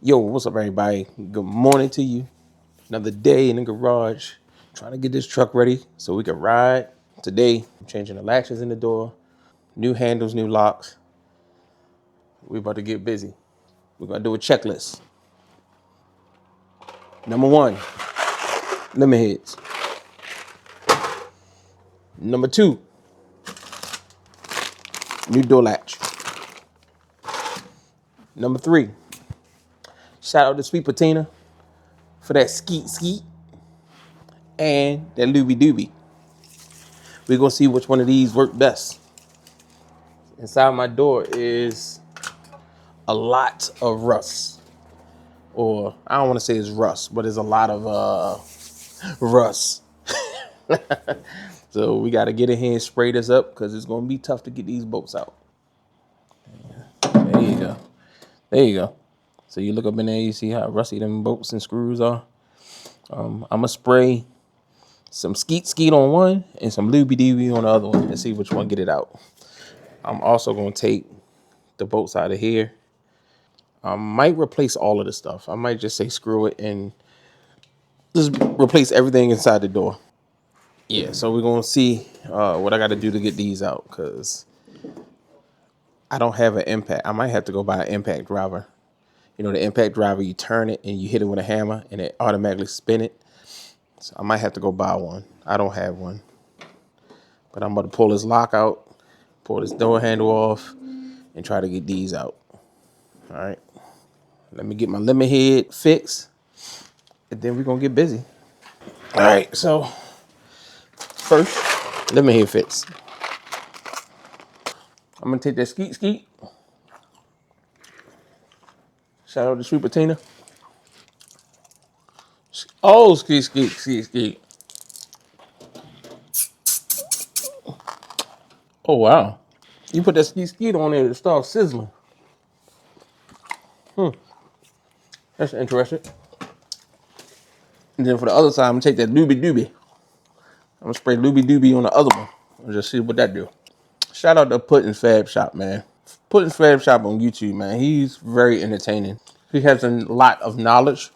Yo, what's up, everybody? Good morning to you. Another day in the garage, trying to get this truck ready so we can ride. Today, I'm changing the latches in the door, new handles, new locks. We're about to get busy. We're gonna do a checklist. Number 1, limit heads. Number 2, new door latch. Number 3, shout out to Sweet Patina for that Skeet Skeet and that Lobbie Doobie. We're gonna see which one of these work best. Inside my door is a lot of rust. Or I don't want to say it's rust, but there's a lot of rust. So we got to get in here and spray this up because it's going to be tough to get these bolts out. There you go. There you go. So you look up in there, you see how rusty them bolts and screws are. I'm going to spray some Skeet Skeet on one and some Lobbie Doobie on the other one and see which one get it out. I'm also going to take the bolts out of here. I might replace all of the stuff. I might just say screw it and just replace everything inside the door. Yeah, so we're going to see what I got to do to get these out because I don't have an impact. I might have to go buy an impact driver. You know, the impact driver, you turn it and you hit it with a hammer and it automatically spin it. So I might have to go buy one. I don't have one. But I'm about to pull this lock out, pull this door handle off, and try to get these out. All right. Let me get my limit head fixed, and then we're going to get busy. All right, so first, limit head fix. I'm going to take that Skeet Skeet. Shout out to Sweet Patina. Oh, Skeet Skeet, Skeet Skeet. Oh, wow. You put that Skeet Skeet on there to start sizzling. That's interesting. And then for the other side, I'm going to take that Lobbie Doobie. I'm going to spray Lobbie Doobie on the other one and just see what that do. Shout out to Puddin's Fab Shop, man. Puddin's Fab Shop on YouTube, man. He's very entertaining. He has a lot of knowledge.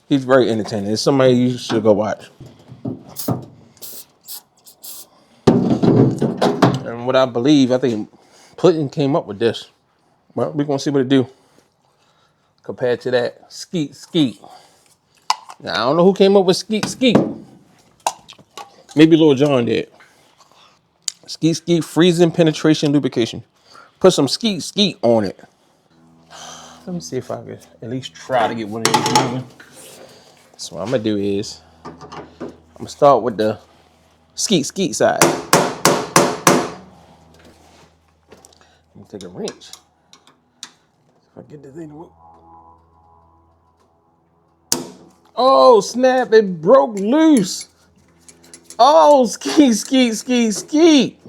He's very entertaining. It's somebody you should go watch. And what I believe, I think Puddin came up with this. Well, we're going to see what it do compared to that Skeet Skeet. Now, I don't know who came up with Skeet Skeet. Maybe Lil Jon did. Skeet Skeet freezing penetration lubrication. Put some Skeet Skeet on it. Let me see if I can at least try to get one of these moving. So what I'm gonna do is I'm gonna start with the Skeet Skeet side. I'm gonna take a wrench. If I get this thing to work. Oh snap! It broke loose. Oh, Skeet Skeet Skeet Skeet.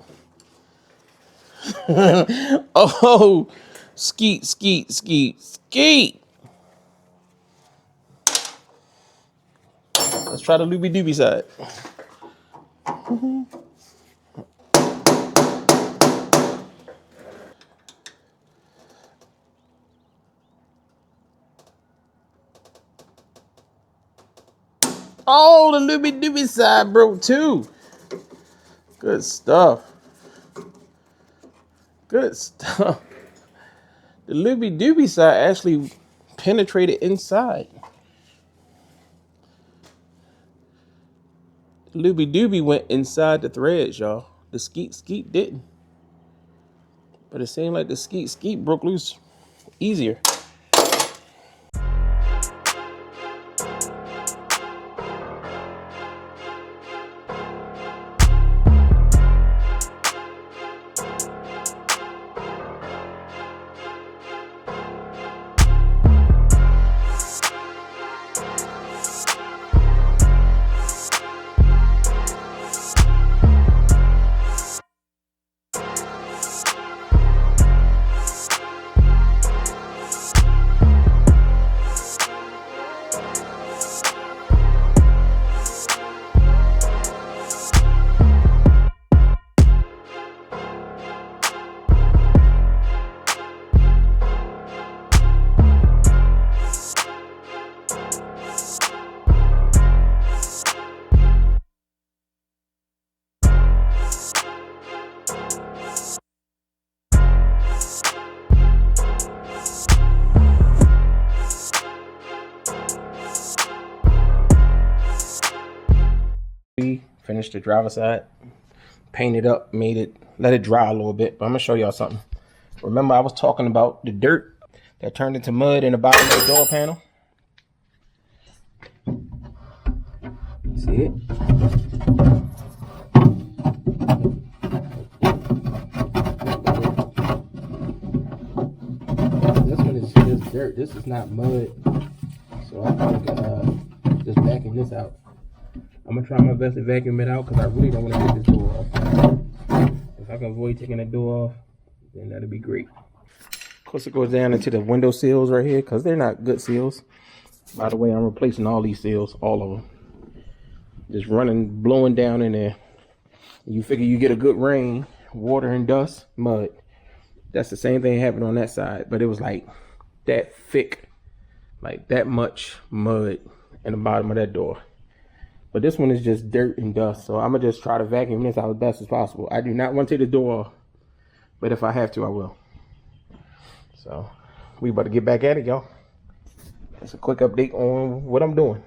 Oh, Skeet Skeet Skeet Skeet. Let's try the Lobbie Doobie side. Oh, the Lobbie Doobie side broke too. Good stuff. Good stuff. The Lobbie Doobie side actually penetrated inside. The Lobbie Doobie went inside the threads, y'all. The Skeet Skeet didn't. But it seemed like the Skeet Skeet broke loose easier. Finished the driver's side, painted up, let it dry a little bit. But I'm gonna show y'all something. Remember I was talking about the dirt that turned into mud in the bottom of the door panel? See it? This one is just dirt. This is not mud. So I probably can just vacuum this out. I'm gonna try my best to vacuum it out because I really don't want to take this door off. If I can avoid taking the door off, then that'd be great. Of course, it goes down into the window sills right here because they're not good seals. By the way, I'm replacing all these seals, all of them. Just running, blowing down in there. You figure you get a good rain, water and dust, mud. That's the same thing happened on that side, but it was like that thick, like that much mud in the bottom of that door. But this one is just dirt and dust, so I'm gonna just try to vacuum this out as best as possible. I do not want to take the door off, but if I have to, I will. So we about to get back at it, y'all. That's a quick update on what I'm doing.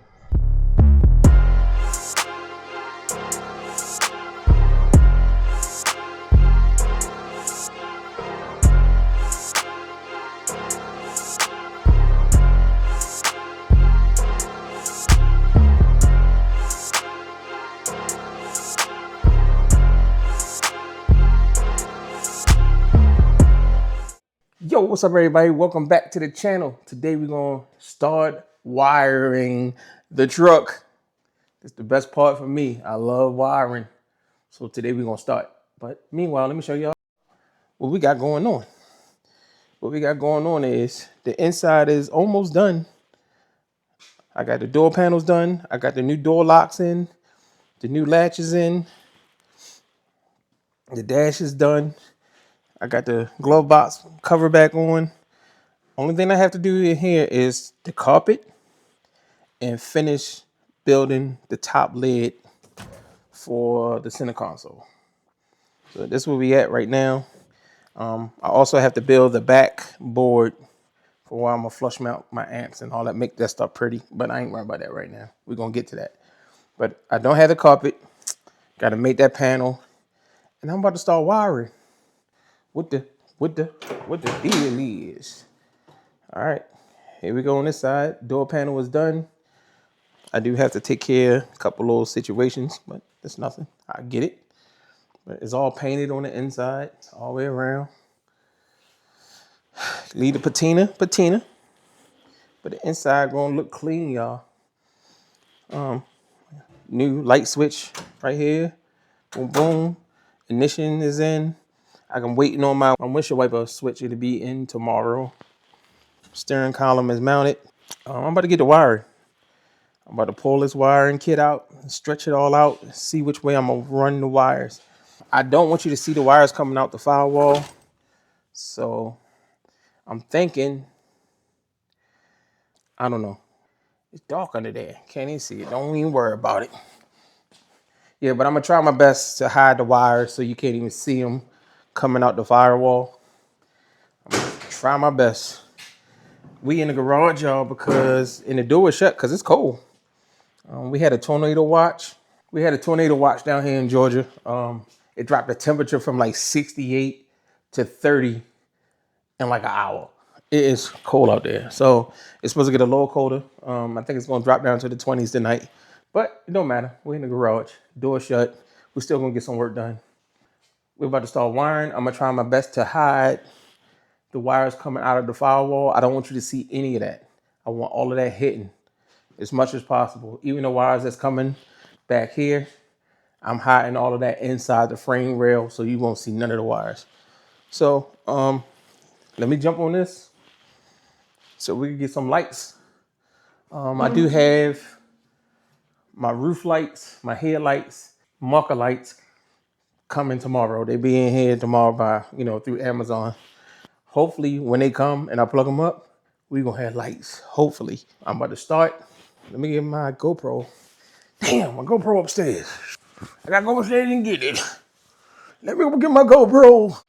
Yo, what's up everybody? Welcome back to the channel. Today we're gonna start wiring the truck. It's the best part for me. I love wiring. So today we're gonna start. But meanwhile, let me show y'all what we got going on. What we got going on is the inside is almost done. I got the door panels done. I got the new door locks in, the new latches in, the dash is done. I got the glove box cover back on. Only thing I have to do in here is the carpet and finish building the top lid for the center console. So this is where we at right now. I also have to build the back board for where I'm gonna flush mount my amps and all that, make that stuff pretty, but I ain't worried about that right now. We're gonna get to that. But I don't have the carpet. Gotta make that panel. And I'm about to start wiring. What the deal is. All right, here we go on this side. Door panel is done. I do have to take care of a couple little situations, but it's nothing. I get it. But it's all painted on the inside, all the way around. Leave the patina. But the inside gonna look clean, y'all. New light switch right here. Boom, boom. Ignition is in. I'm waiting on my windshield wiper switch to be in tomorrow. Steering column is mounted. I'm about to get the wiring. I'm about to pull this wiring kit out, stretch it all out, see which way I'm gonna run the wires. I don't want you to see the wires coming out the firewall. So I'm thinking, I don't know. It's dark under there. Can't even see it. Don't even worry about it. Yeah, but I'm gonna try my best to hide the wires so you can't even see them coming out the firewall. I'm gonna try my best. We in the garage, y'all, and the door is shut because it's cold. We had a tornado watch. We had a tornado watch down here in Georgia. It dropped the temperature from like 68 to 30 in like an hour. It is cold out there. So it's supposed to get a little colder. I think it's gonna drop down to the 20s tonight, but it don't matter. We're in the garage, door shut. We're still gonna get some work done. We're about to start wiring. I'm gonna try my best to hide the wires coming out of the firewall. I don't want you to see any of that. I want all of that hidden as much as possible. Even the wires that's coming back here, I'm hiding all of that inside the frame rail so you won't see none of the wires. So let me jump on this so we can get some lights. I do have my roof lights, my headlights, marker lights coming tomorrow. They be in here tomorrow by, through Amazon. Hopefully when they come and I plug them up, we gonna have lights. Hopefully. I'm about to start. Let me get my GoPro. Damn, my GoPro upstairs. I gotta go upstairs and get it. Let me go get my GoPro.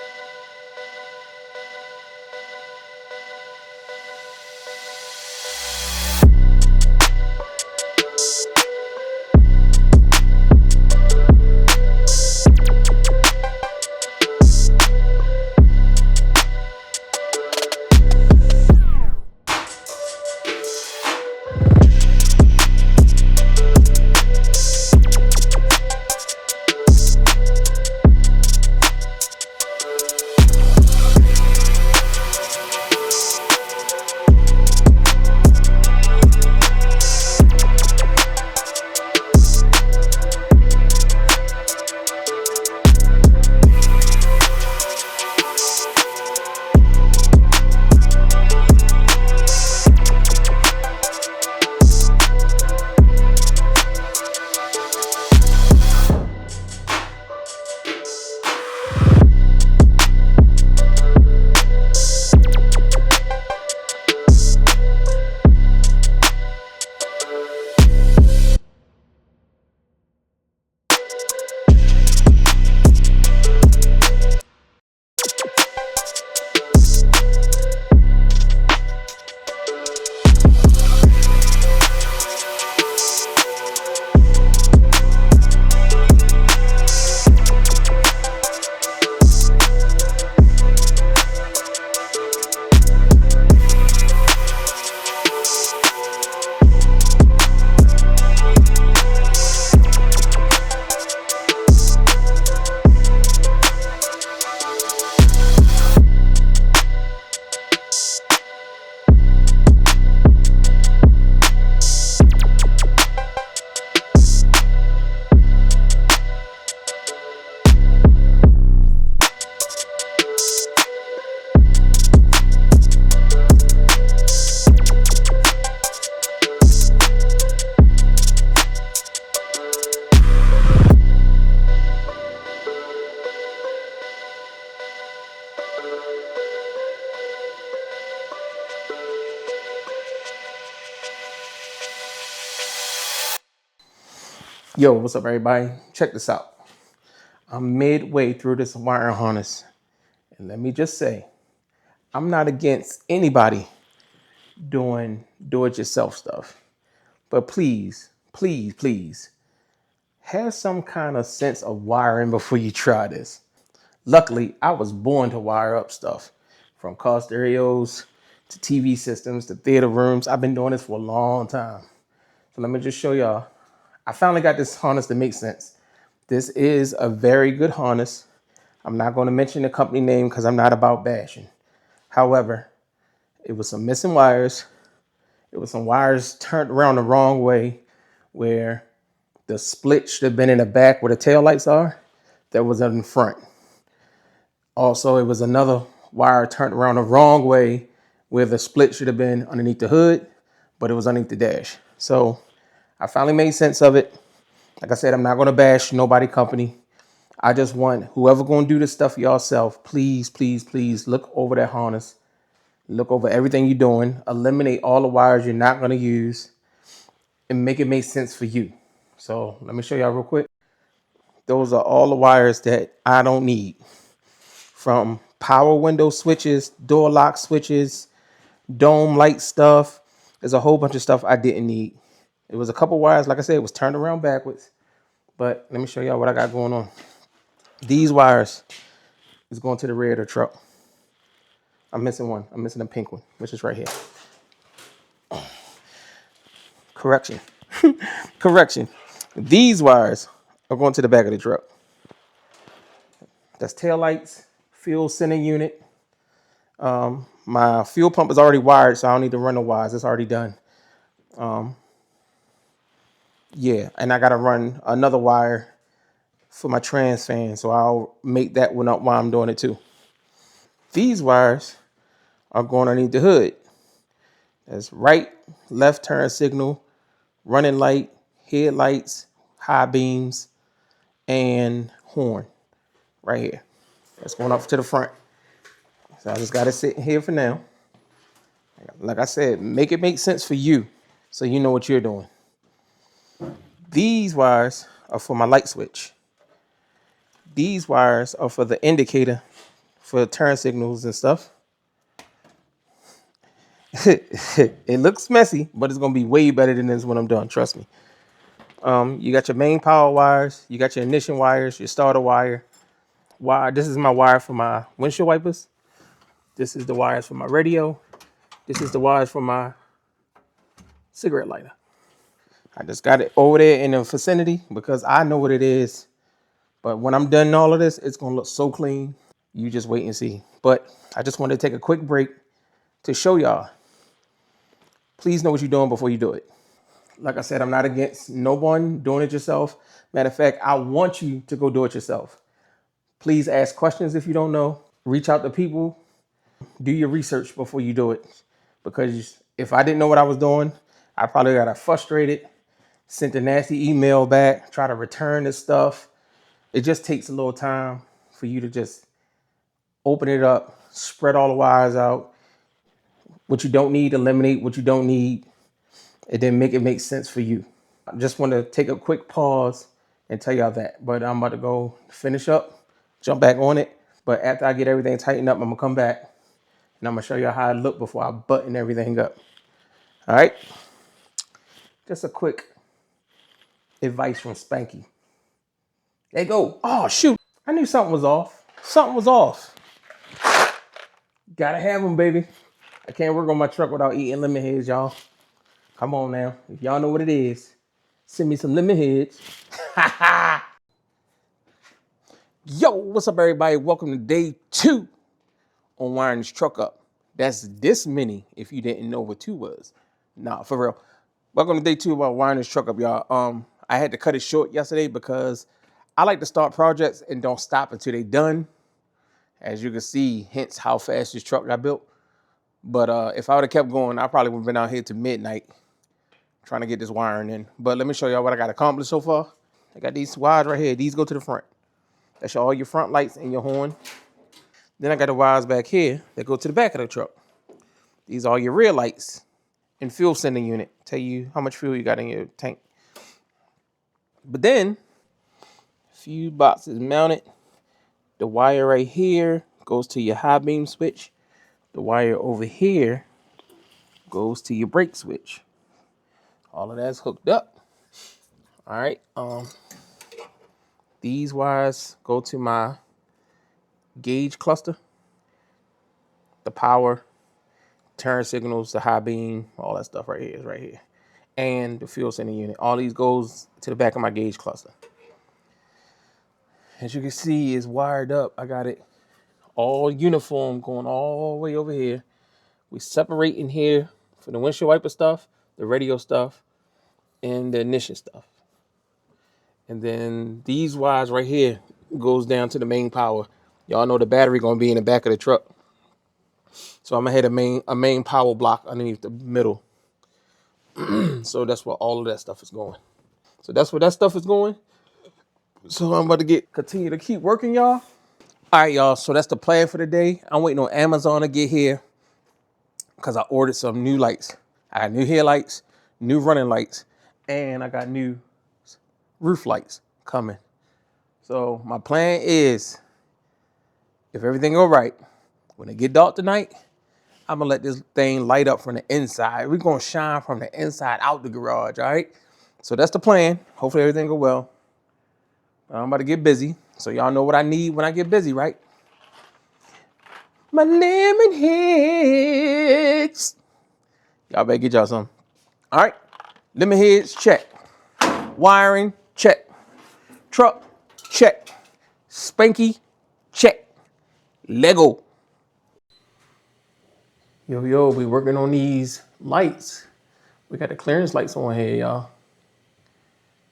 Yo, what's up, everybody? Check this out. I'm midway through this wiring harness, and let me just say, I'm not against anybody doing do-it-yourself stuff, but please, please, please, have some kind of sense of wiring before you try this. Luckily, I was born to wire up stuff, from car stereos to TV systems to theater rooms. I've been doing this for a long time. So let me just show y'all. I finally got this harness to make sense. This is a very good harness. I'm not going to mention the company name because I'm not about bashing. However, it was some missing wires. It was some wires turned around the wrong way where the split should have been in the back where the tail lights are. That was in front. Also, it was another wire turned around the wrong way where the split should have been underneath the hood, but it was underneath the dash. So I finally made sense of it. Like I said, I'm not going to bash nobody company. I just want whoever going to do this stuff yourself, please, please, please look over that harness. Look over everything you're doing. Eliminate all the wires you're not going to use and make it make sense for you. So let me show y'all real quick. Those are all the wires that I don't need. From power window switches, door lock switches, dome light stuff. There's a whole bunch of stuff I didn't need. It was a couple wires, like I said, it was turned around backwards. But let me show y'all what I got going on. These wires is going to the rear of the truck. I'm missing one. I'm missing a pink one, which is right here. Correction. Correction. These wires are going to the back of the truck. That's tail lights, fuel sending unit. My fuel pump is already wired, so I don't need to run the wires. It's already done. Yeah, and I got to run another wire for my trans fan, so I'll make that one up while I'm doing it too. These wires are going underneath the hood. That's right, left turn signal, running light, headlights, high beams, and horn right here. That's going up to the front. So I just got to sit here for now. Like I said, make it make sense for you so you know what you're doing. These wires are for my light switch. These wires are for the indicator for turn signals and stuff. It looks messy, but it's going to be way better than this when I'm done. Trust me. You got your main power wires. You got your ignition wires, your starter wire. This is my wire for my windshield wipers. This is the wires for my radio. This is the wires for my cigarette lighter. I just got it over there in the vicinity because I know what it is. But when I'm done all of this, it's going to look so clean. You just wait and see. But I just wanted to take a quick break to show y'all. Please know what you're doing before you do it. Like I said, I'm not against no one doing it yourself. Matter of fact, I want you to go do it yourself. Please ask questions if you don't know. Reach out to people. Do your research before you do it. Because if I didn't know what I was doing, I probably got frustrated, sent a nasty email back, try to return this stuff. It just takes a little time for you to just open it up, spread all the wires out. What you don't need, eliminate what you don't need, and then make it make sense for you. I just want to take a quick pause and tell y'all that. But I'm about to go finish up, jump back on it. But after I get everything tightened up, I'm going to come back and I'm going to show you how I look before I button everything up. All right? Just a quick advice from Spanky. There you go. Oh, shoot. I knew something was off. Something was off. Gotta have them, baby. I can't work on my truck without eating lemon heads, y'all. Come on now. If y'all know what it is, send me some lemon heads. Yo, what's up, everybody? Welcome to day 2 on wiring this truck up. That's this many if you didn't know what 2 was. Nah, for real. Welcome to day 2 about wiring this truck up, y'all. I had to cut it short yesterday because I like to start projects and don't stop until they're done. As you can see, hence how fast this truck got built. But if I would have kept going, I probably would have been out here to midnight trying to get this wiring in. But let me show y'all what I got accomplished so far. I got these wires right here. These go to the front. That's all your front lights and your horn. Then I got the wires back here that go to the back of the truck. These are your rear lights and fuel sending unit. Tell you how much fuel you got in your tank. But then, fuse box is mounted. The wire right here goes to your high beam switch. The wire over here goes to your brake switch. All of that's hooked up. All right. These wires go to my gauge cluster, the power, turn signals, the high beam, all that stuff right here is right here. And the fuel sending unit. All these goes to the back of my gauge cluster. As you can see, it's wired up. I got it all uniform going all the way over here. We separate in here for the windshield wiper stuff, the radio stuff, and the ignition stuff. And then these wires right here goes down to the main power. Y'all know the battery gonna be in the back of the truck. So I'm gonna hit a main power block underneath the middle. So that's where all of that stuff is going. So that's where that stuff is going. So I'm about to continue to keep working, y'all. All right, y'all. So that's the plan for the day. I'm waiting on Amazon to get here because I ordered some new lights. I got new headlights, new running lights, and I got new roof lights coming. So my plan is, if everything go right, when it get dark tonight, I'm gonna let this thing light up from the inside. We're gonna shine from the inside out the garage, all right? So that's the plan. Hopefully everything go well. I'm about to get busy. So y'all know what I need when I get busy, right? My lemon heads. Y'all better get y'all some. All right, lemon heads, check. Wiring, check. Truck, check. Spanky, check. Lego. Yo, we working on these lights. We got the clearance lights on here, y'all.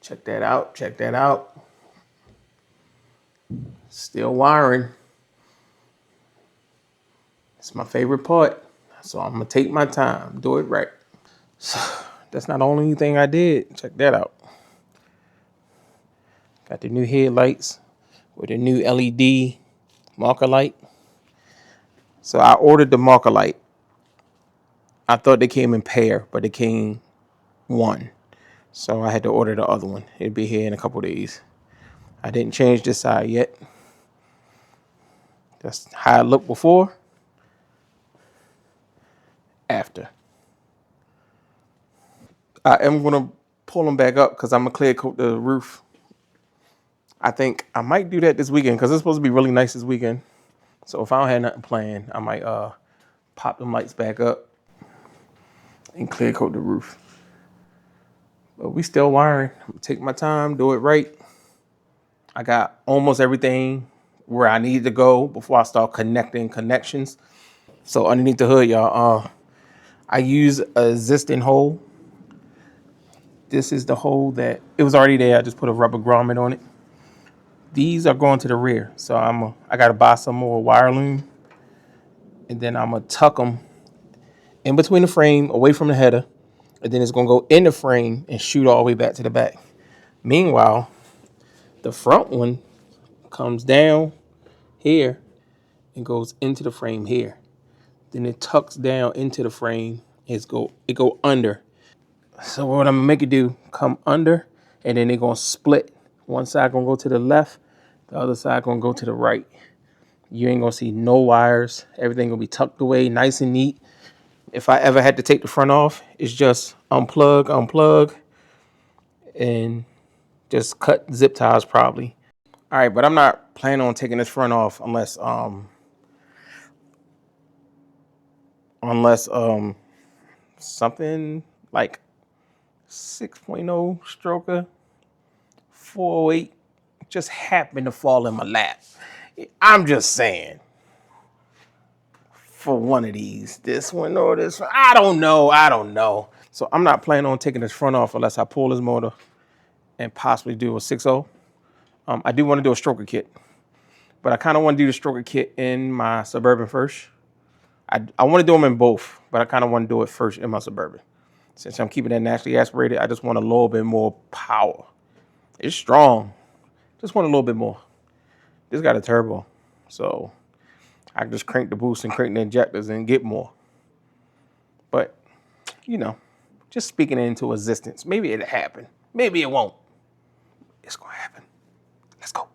Check that out, check that out. Still wiring. It's my favorite part. So I'm gonna take my time, do it right. So that's not the only thing I did. Check that out. Got the new headlights with the new LED marker light. So I ordered the marker light. I thought they came in pair, but they came one. So I had to order the other one. It'll be here in a couple days. I didn't change this side yet. That's how it looked before. After. I am going to pull them back up because I'm going to clear coat the roof. I think I might do that this weekend because it's supposed to be really nice this weekend. So if I don't have nothing planned, I might pop them lights back up and clear coat the roof. But we still wiring. I'm gonna take my time, do it right. I got almost everything where I need to go before I start connecting connections. So underneath the hood, y'all, I use a existing hole. This is the hole that it was already there. I just put a rubber grommet on it. These are going to the rear, so I gotta buy some more wire loom, and then I'm gonna tuck them in between the frame, away from the header, and then it's gonna go in the frame and shoot all the way back to the back. Meanwhile, the front one comes down here and goes into the frame here. Then it tucks down into the frame. It go under. So what I'm gonna make it do, come under, and then they're gonna split. One side gonna go to the left, the other side gonna go to the right. You ain't gonna see no wires. Everything gonna be tucked away, nice and neat. If I ever had to take the front off, it's just unplug, and just cut zip ties probably. All right, but I'm not planning on taking this front off unless something like 6.0 stroker 408 just happened to fall in my lap. I'm just saying, for one of these, this one or this one, I don't know. So I'm not planning on taking this front off unless I pull this motor and possibly do a 6.0. I do want to do a stroker kit, but I kind of want to do the stroker kit in my Suburban first. I want to do them in both, but I kind of want to do it first in my Suburban. Since I'm keeping that naturally aspirated, I just want a little bit more power. It's strong. Just want a little bit more. This got a turbo, so I can just crank the boost and crank the injectors and get more. But, just speaking it into existence. Maybe it'll happen. Maybe it won't. It's gonna happen. Let's go.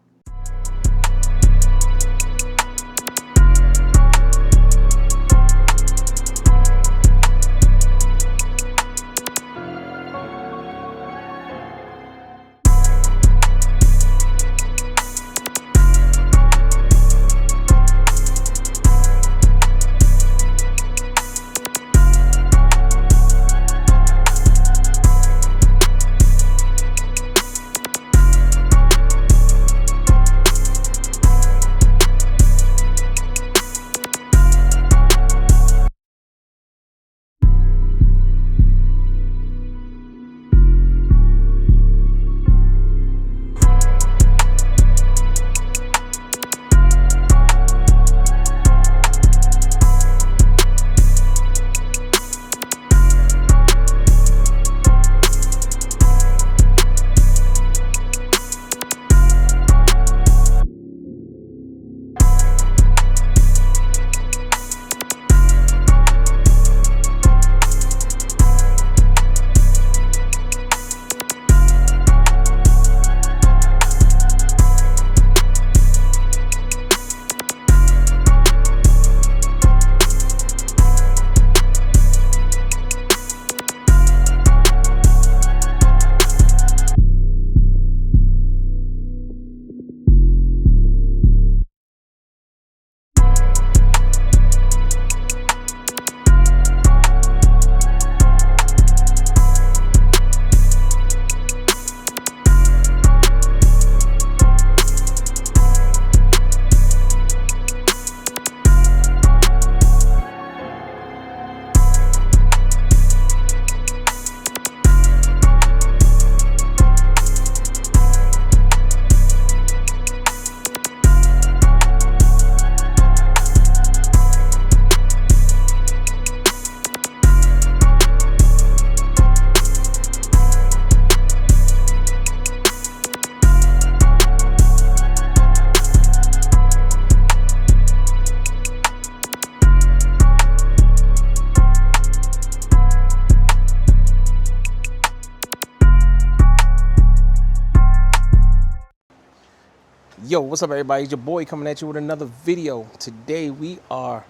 Yo, what's up everybody? It's your boy coming at you with another video. Today we are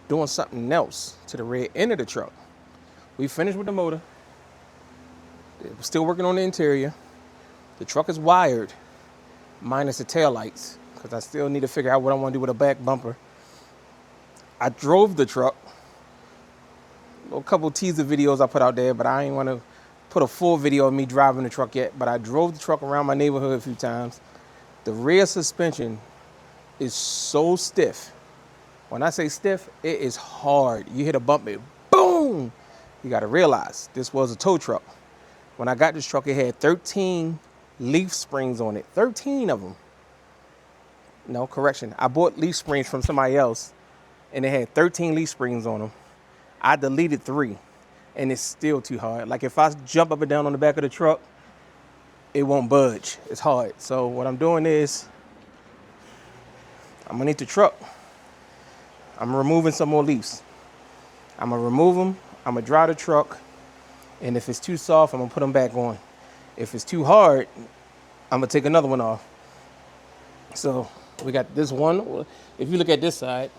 doing something else to the rear end of the truck. We finished with the motor. We're still working on the interior. The truck is wired, minus the tail lights, because I still need to figure out what I want to do with a back bumper. I drove the truck. A couple teaser videos I put out there, but I ain't want to put a full video of me driving the truck yet. But I drove the truck around my neighborhood a few times. The rear suspension is so stiff. When I say stiff, it is hard. You hit a bump, it boom. You got to realize this was a tow truck. When I got this truck, it had 13 leaf springs on it. 13 of them. No, correction. I bought leaf springs from somebody else, and it had 13 leaf springs on them. I deleted 3, and it's still too hard. Like if I jump up and down on the back of the truck, it won't budge. It's hard. So what I'm doing is I'm underneath the truck. I'm removing some more leaves. I'm gonna remove them. I'm gonna dry the truck. And if it's too soft, I'm gonna put them back on. If it's too hard, I'm gonna take another one off. So we got this one. If you look at this side,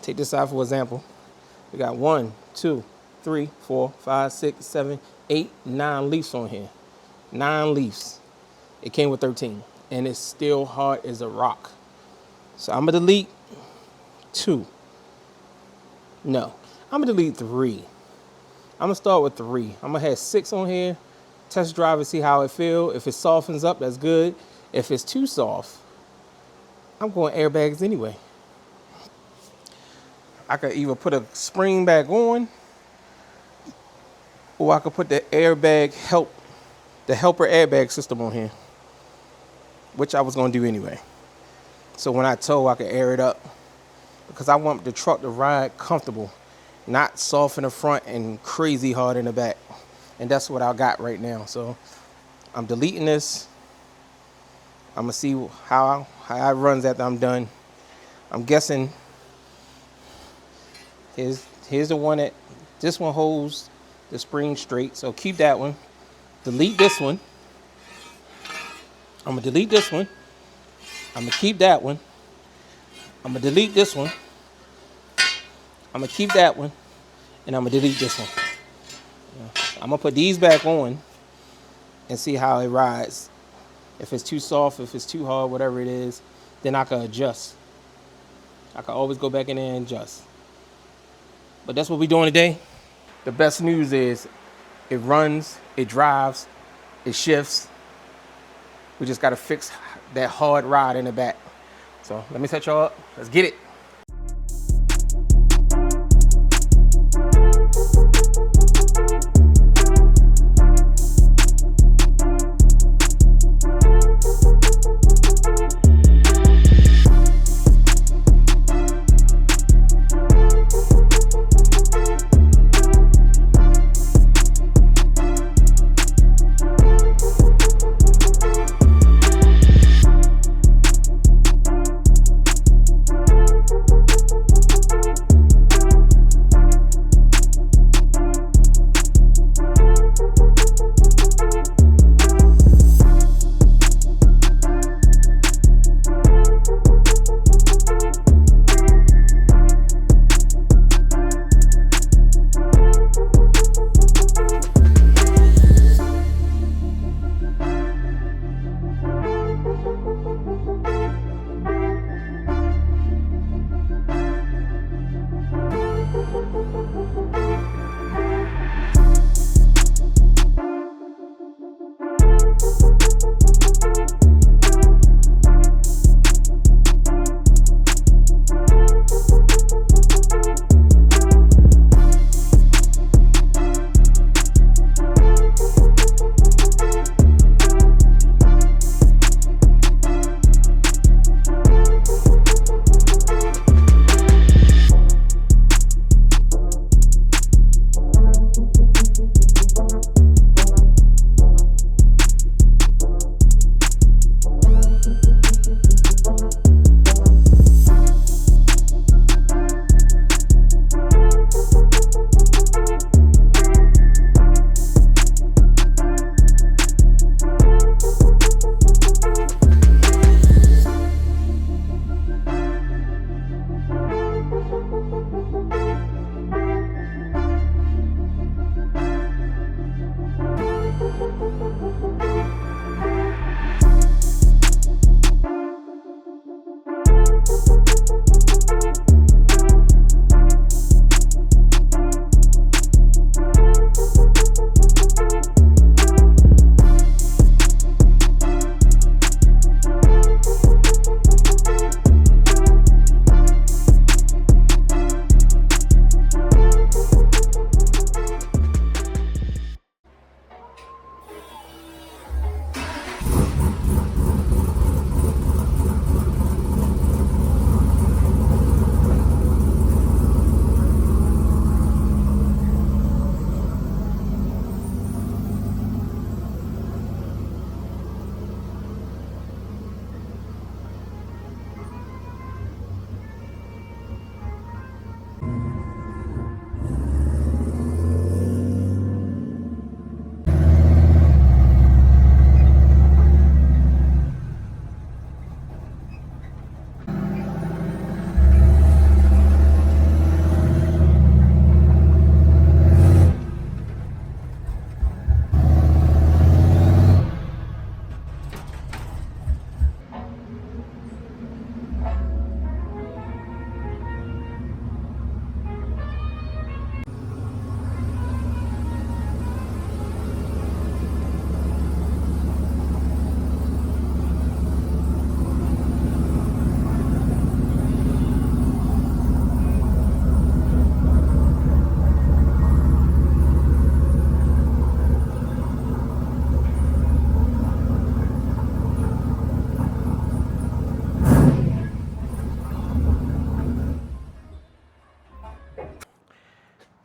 take this side for example. We got 1, 2, 3, 4, 5, 6, 7, 8, 9 leaves on here. 9 leaves. It came with 13. And it's still hard as a rock. So I'm gonna delete 2. No, I'm gonna delete 3. I'm gonna start with 3. I'm gonna have 6 on here. Test drive and see how it feels. If it softens up, that's good. If it's too soft, I'm going airbags anyway. I could either put a spring back on, or I could put the helper airbag system on here, which I was gonna do anyway. So when I tow, I can air it up, because I want the truck to ride comfortable, not soft in the front and crazy hard in the back. And that's what I got right now. So I'm deleting this. I'm gonna see how it runs after I'm done. I'm guessing here's the one that, this one holds the spring straight, so keep that one. delete this one. I'm gonna delete this one. I'm gonna keep that one. I'm gonna delete this one. I'm gonna keep that one. And I'm gonna delete this one. I'm gonna put these back on and see how it rides. If it's too soft, if it's too hard, whatever it is, then I can adjust. I can always go back in there and adjust. But that's what we're doing today. The best news is it runs, it drives, it shifts. We just gotta fix that hard ride in the back. So let me set y'all up. Let's get it.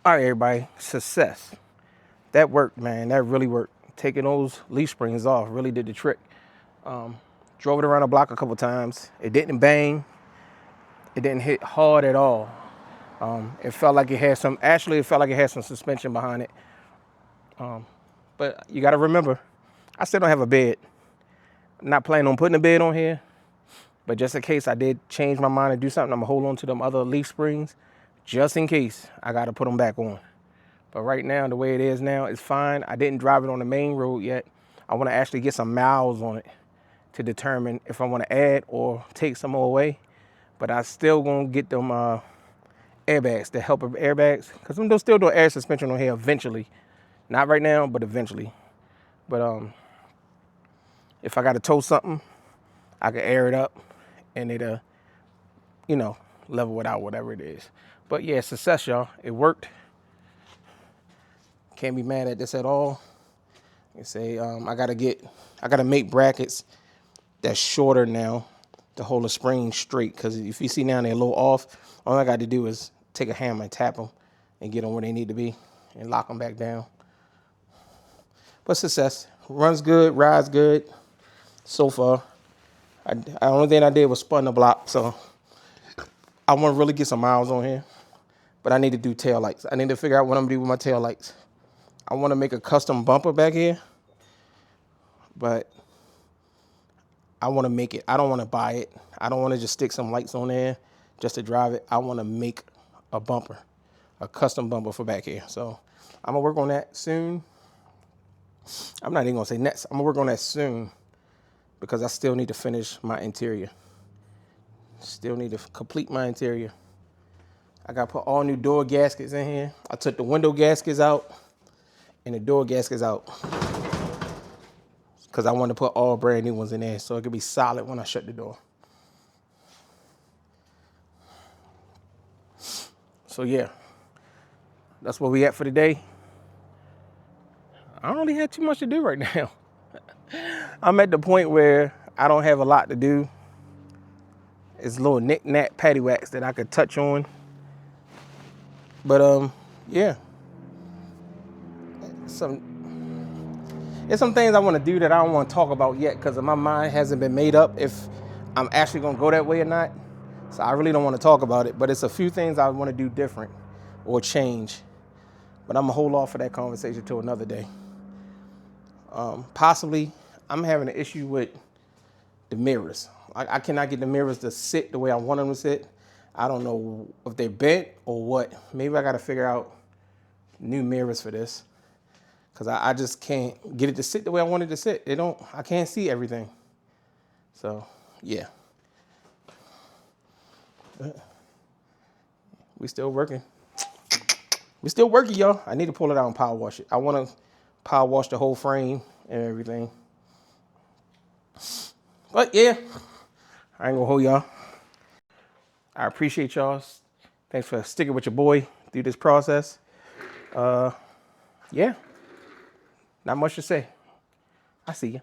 All right, everybody, success. That worked, man. That really worked. Taking those leaf springs off really did the trick. Drove it around the block a couple times. It didn't bang. It didn't hit hard at all. It felt like it had some, actually it felt like it had some suspension behind it. But you got to remember, I still don't have a bed. I'm not planning on putting a bed on here. But just in case I did change my mind and do something, I'm going to hold on to them other leaf springs. Just in case I got to put them back on. But right now, the way it is now, it's fine. I didn't drive it on the main road yet. I want to actually get some miles on it to determine if I want to add or take some more away. But I still going to get them airbags, the helper airbags. Because I'm still doing air suspension on here eventually. Not right now, but eventually. But if I got to tow something, I can air it up and it'll, level it out, whatever it is. But yeah, success, y'all. It worked. Can't be mad at this at all. You say I gotta make brackets that's shorter now to hold the spring straight. Because if you see now they're a little off, all I got to do is take a hammer and tap them and get them where they need to be and lock them back down. But success. Runs good, rides good so far. The only thing I did was spun the block, so I want to really get some miles on here. But I need to do tail lights. I need to figure out what I'm going to do with my tail lights. I want to make a custom bumper back here, but I want to make it. I don't want to buy it. I don't want to just stick some lights on there just to drive it. I want to make a bumper, a custom bumper for back here. So I'm going to work on that soon. I'm not even going to say next. I'm going to work on that soon because I still need to finish my interior. Still need to complete my interior. I got to put all new door gaskets in here. I took the window gaskets out and the door gaskets out because I want to put all brand new ones in there so it can be solid when I shut the door. So yeah, that's where we at for today. I don't really have too much to do right now. I'm at the point where I don't have a lot to do. It's little knick-knack paddywhacks that I could touch on. But yeah. There's some things I want to do that I don't want to talk about yet because my mind hasn't been made up if I'm actually going to go that way or not. So I really don't want to talk about it. But it's a few things I want to do different or change. But I'm going to hold off for that conversation till another day. Possibly, I'm having an issue with the mirrors. I cannot get the mirrors to sit the way I want them to sit. I don't know if they're bent or what. Maybe I got to figure out new mirrors for this. Because I just can't get it to sit the way I want it to sit. I can't see everything. So, yeah. We still working. We still working, y'all. I need to pull it out and power wash it. I want to power wash the whole frame and everything. But yeah, I ain't gonna hold y'all. I appreciate y'all. Thanks for sticking with your boy through this process. Yeah, not much to say. I see you.